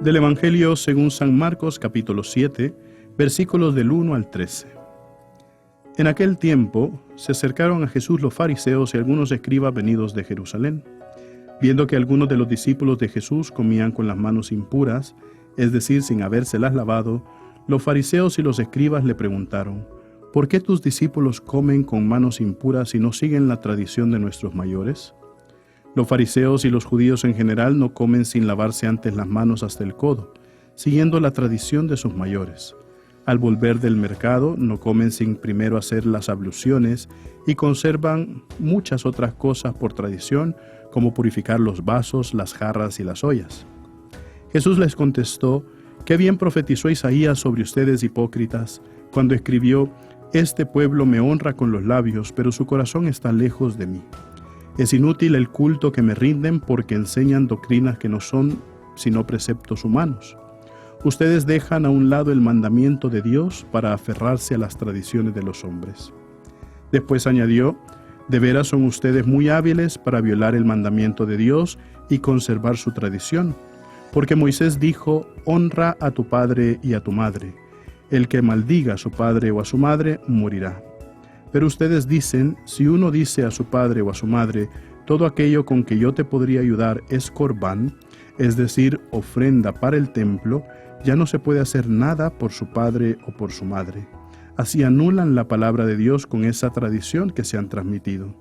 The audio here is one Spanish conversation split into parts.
Del Evangelio según San Marcos, capítulo 7, versículos del 1 al 13. En aquel tiempo se acercaron a Jesús los fariseos y algunos escribas venidos de Jerusalén. Viendo que algunos de los discípulos de Jesús comían con las manos impuras, es decir, sin habérselas lavado, los fariseos y los escribas le preguntaron: ¿por qué tus discípulos comen con manos impuras y no siguen la tradición de nuestros mayores? Los fariseos y los judíos en general no comen sin lavarse antes las manos hasta el codo, siguiendo la tradición de sus mayores. Al volver del mercado no comen sin primero hacer las abluciones y conservan muchas otras cosas por tradición, como purificar los vasos, las jarras y las ollas. Jesús les contestó: «Qué bien profetizó Isaías sobre ustedes hipócritas, cuando escribió: Este pueblo me honra con los labios, pero su corazón está lejos de mí. Es inútil el culto que me rinden porque enseñan doctrinas que no son sino preceptos humanos. Ustedes dejan a un lado el mandamiento de Dios para aferrarse a las tradiciones de los hombres». Después añadió: «De veras son ustedes muy hábiles para violar el mandamiento de Dios y conservar su tradición, porque Moisés dijo: honra a tu padre y a tu madre. El que maldiga a su padre o a su madre morirá. Pero ustedes dicen: si uno dice a su padre o a su madre, todo aquello con que yo te podría ayudar es corbán, es decir, ofrenda para el templo, ya no se puede hacer nada por su padre o por su madre. Así anulan la palabra de Dios con esa tradición que se han transmitido,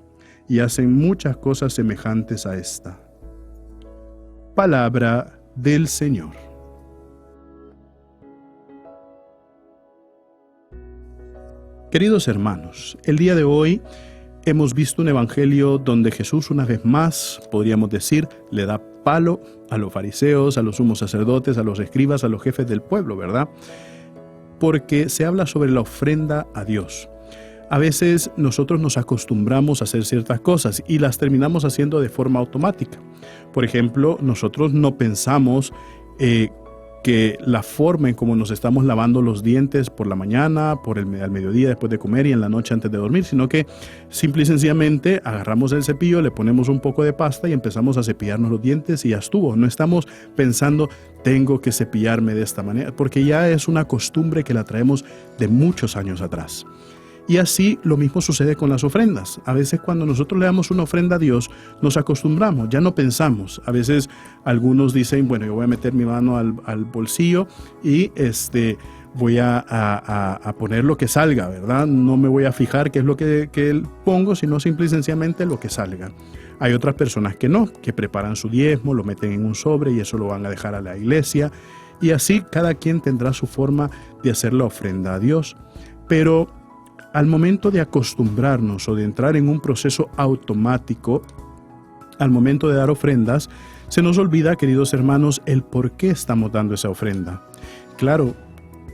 y hacen muchas cosas semejantes a esta». Palabra del Señor. Queridos hermanos, el día de hoy hemos visto un evangelio donde Jesús una vez más, podríamos decir, le da palo a los fariseos, a los sumos sacerdotes, a los escribas, a los jefes del pueblo, ¿verdad? Porque se habla sobre la ofrenda a Dios. A veces nosotros nos acostumbramos a hacer ciertas cosas y las terminamos haciendo de forma automática. Por ejemplo, nosotros no pensamos que la forma en cómo nos estamos lavando los dientes por la mañana, al mediodía después de comer y en la noche antes de dormir, sino que simple y sencillamente agarramos el cepillo, le ponemos un poco de pasta y empezamos a cepillarnos los dientes y ya estuvo. No estamos pensando: tengo que cepillarme de esta manera, porque ya es una costumbre que la traemos de muchos años atrás. Y así lo mismo sucede con las ofrendas. A veces cuando nosotros le damos una ofrenda a Dios, nos acostumbramos, ya no pensamos. A veces algunos dicen: bueno, yo voy a meter mi mano al bolsillo y voy a poner lo que salga, ¿verdad? No me voy a fijar qué es lo que pongo, sino simple y sencillamente lo que salga. Hay otras personas que no, que preparan su diezmo, lo meten en un sobre y eso lo van a dejar a la iglesia. Y así cada quien tendrá su forma de hacer la ofrenda a Dios. Pero al momento de acostumbrarnos o de entrar en un proceso automático, al momento de dar ofrendas, se nos olvida, queridos hermanos, el por qué estamos dando esa ofrenda. Claro,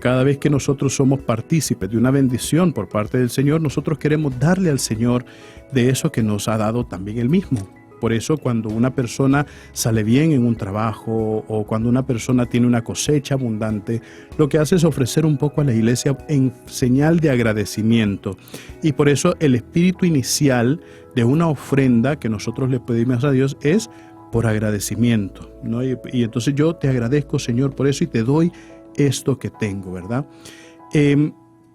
cada vez que nosotros somos partícipes de una bendición por parte del Señor, nosotros queremos darle al Señor de eso que nos ha dado también Él mismo. Por eso cuando una persona sale bien en un trabajo o cuando una persona tiene una cosecha abundante, lo que hace es ofrecer un poco a la iglesia en señal de agradecimiento. Y por eso el espíritu inicial de una ofrenda que nosotros le pedimos a Dios es por agradecimiento, ¿no? Y entonces yo te agradezco, Señor, por eso y te doy esto que tengo, ¿verdad?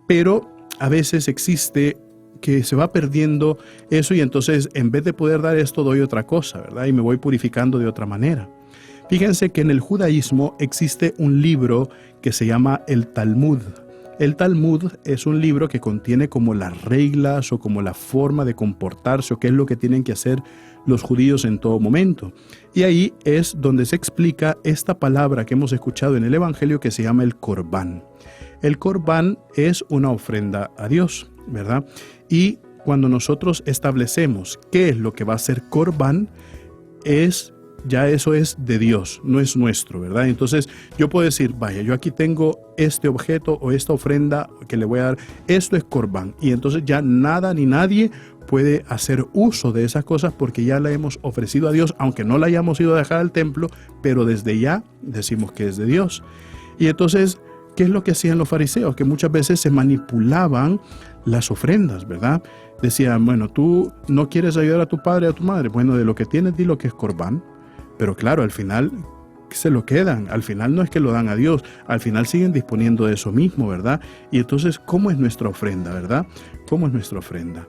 Pero a veces existe que se va perdiendo eso y entonces en vez de poder dar esto doy otra cosa, ¿verdad? Y me voy purificando de otra manera. Fíjense que en el judaísmo existe un libro que se llama el Talmud. El Talmud es un libro que contiene como las reglas o como la forma de comportarse o qué es lo que tienen que hacer los judíos en todo momento. Y ahí es donde se explica esta palabra que hemos escuchado en el Evangelio que se llama el corbán. El corbán es una ofrenda a Dios, ¿verdad? Y cuando nosotros establecemos qué es lo que va a ser corbán, ya eso es de Dios, no es nuestro, ¿verdad? Entonces yo puedo decir: vaya, yo aquí tengo este objeto o esta ofrenda que le voy a dar, esto es corbán. Y entonces ya nada ni nadie puede hacer uso de esas cosas porque ya la hemos ofrecido a Dios, aunque no la hayamos ido a dejar al templo, pero desde ya decimos que es de Dios. Y entonces ¿qué es lo que hacían los fariseos? Que muchas veces se manipulaban las ofrendas, ¿verdad? Decían, bueno, tú no quieres ayudar a tu padre y a tu madre. Bueno, de lo que tienes, di lo que es corbán. Pero claro, al final se lo quedan. Al final no es que lo dan a Dios. Al final siguen disponiendo de eso mismo, ¿verdad? Y entonces, ¿cómo es nuestra ofrenda, verdad? ¿Cómo es nuestra ofrenda?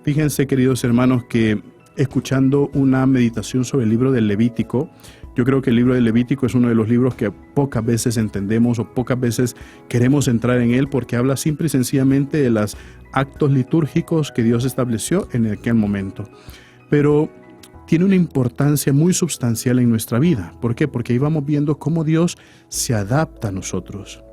Fíjense, queridos hermanos, que escuchando una meditación sobre el libro del Levítico, yo creo que el libro del Levítico es uno de los libros que pocas veces entendemos o pocas veces queremos entrar en él, porque habla simple y sencillamente de los actos litúrgicos que Dios estableció en aquel momento. Pero tiene una importancia muy sustancial en nuestra vida. ¿Por qué? Porque ahí vamos viendo cómo Dios se adapta a nosotros.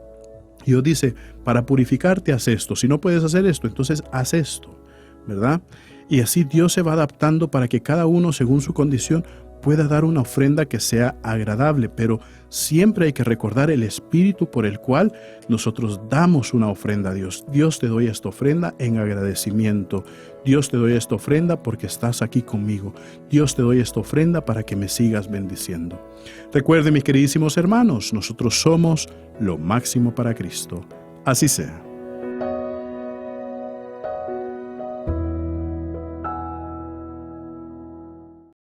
Dios dice, para purificarte haz esto. Si no puedes hacer esto, entonces haz esto, ¿verdad? Y así Dios se va adaptando para que cada uno, según su condición, pueda dar una ofrenda que sea agradable, pero siempre hay que recordar el espíritu por el cual nosotros damos una ofrenda a Dios. Dios, te doy esta ofrenda en agradecimiento. Dios, te doy esta ofrenda porque estás aquí conmigo. Dios, te doy esta ofrenda para que me sigas bendiciendo. Recuerden, mis queridísimos hermanos, nosotros somos lo máximo para Cristo. Así sea.